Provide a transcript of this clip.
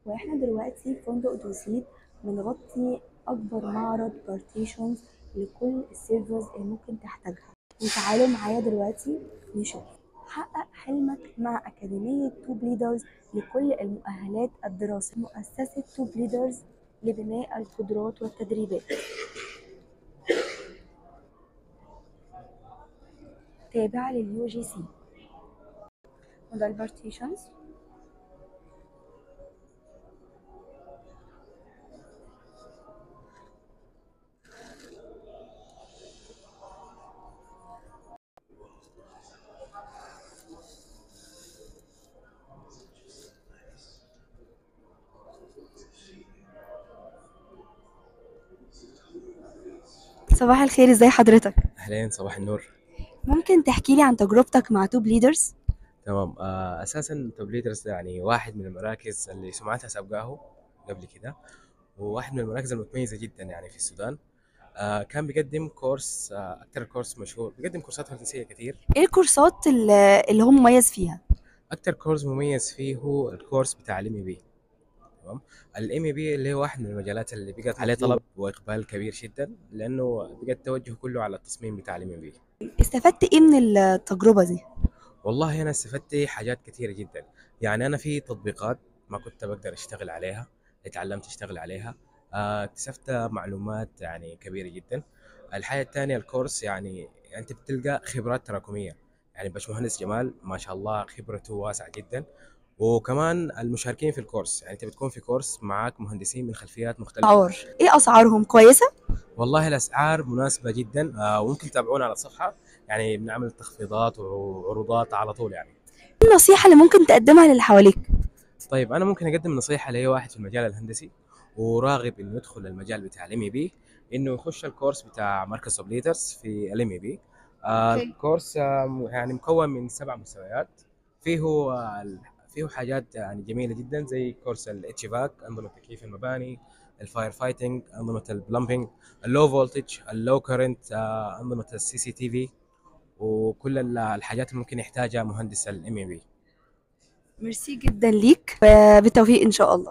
واحنا دلوقتي في فندق دوزيت بنغطي اكبر معرض بارتيشنز لكل السيرفرز اللي ممكن تحتاجها. وتعالوا معايا دلوقتي نشوف. حقق حلمك مع أكاديمية توب ليدرز لكل المؤهلات الدراسية. مؤسسة توب ليدرز لبناء القدرات والتدريبات. تابعة لليو جي سي. وده البارتيشنز. صباح الخير، ازاي حضرتك؟ أهلين، صباح النور. ممكن تحكي لي عن تجربتك مع توب ليدرز؟ تمام. أساسا توب ليدرز يعني واحد من المراكز اللي سمعتها سابقاه قبل كده، وواحد من المراكز المتميزة جدا يعني في السودان. كان بيقدم كورس، أكتر كورس مشهور، بيقدم كورسات هندسية كتير. ايه الكورسات اللي هو مميز فيها؟ أكتر كورس مميز فيه هو الكورس بتاع الام اي بي. تمام. الام اي بي اللي هو واحد من المجالات اللي بقت عليه طلب وإقبال كبير جدا، لأنه بقى التوجه كله على التصميم بتاع الام اي بي. استفدت ايه من التجربة دي؟ والله أنا استفدت حاجات كثيرة جدا. يعني أنا في تطبيقات ما كنت بقدر أشتغل عليها، اتعلمت أشتغل عليها. اكتسبت معلومات يعني كبيرة جدا. الحاجة الثانية الكورس، يعني أنت بتلقى خبرات تراكمية. يعني باشمهندس جمال ما شاء الله خبرته واسعة جدا. وكمان المشاركين في الكورس، يعني أنت بتكون في كورس معاك مهندسين من خلفيات مختلفة. اسعار ايه؟ اسعارهم كويسة؟ والله الأسعار مناسبة جدا، وممكن تتابعونا على الصفحة. يعني بنعمل تخفيضات وعروضات على طول يعني. ايه النصيحة اللي ممكن تقدمها للي حواليك؟ طيب انا ممكن اقدم نصيحه لاي واحد في المجال الهندسي وراغب انه يدخل المجال بتاع الام اي بي، انه يخش الكورس بتاع مركز توب ليدرز في الام اي بي. اوكي. الكورس يعني مكون من 7 مستويات. فيه فيه حاجات يعني جميله جدا، زي كورس الاتش فاك، انظمه تكييف المباني، الفاير فايتنج، انظمه البلمبنج، اللو فولتج، اللو كرنت، انظمه السي سي تي في، وكل الحاجات اللي ممكن يحتاجها مهندس الام اي بي. ميرسي جدا ليك وبالتوفيق ان شاء الله.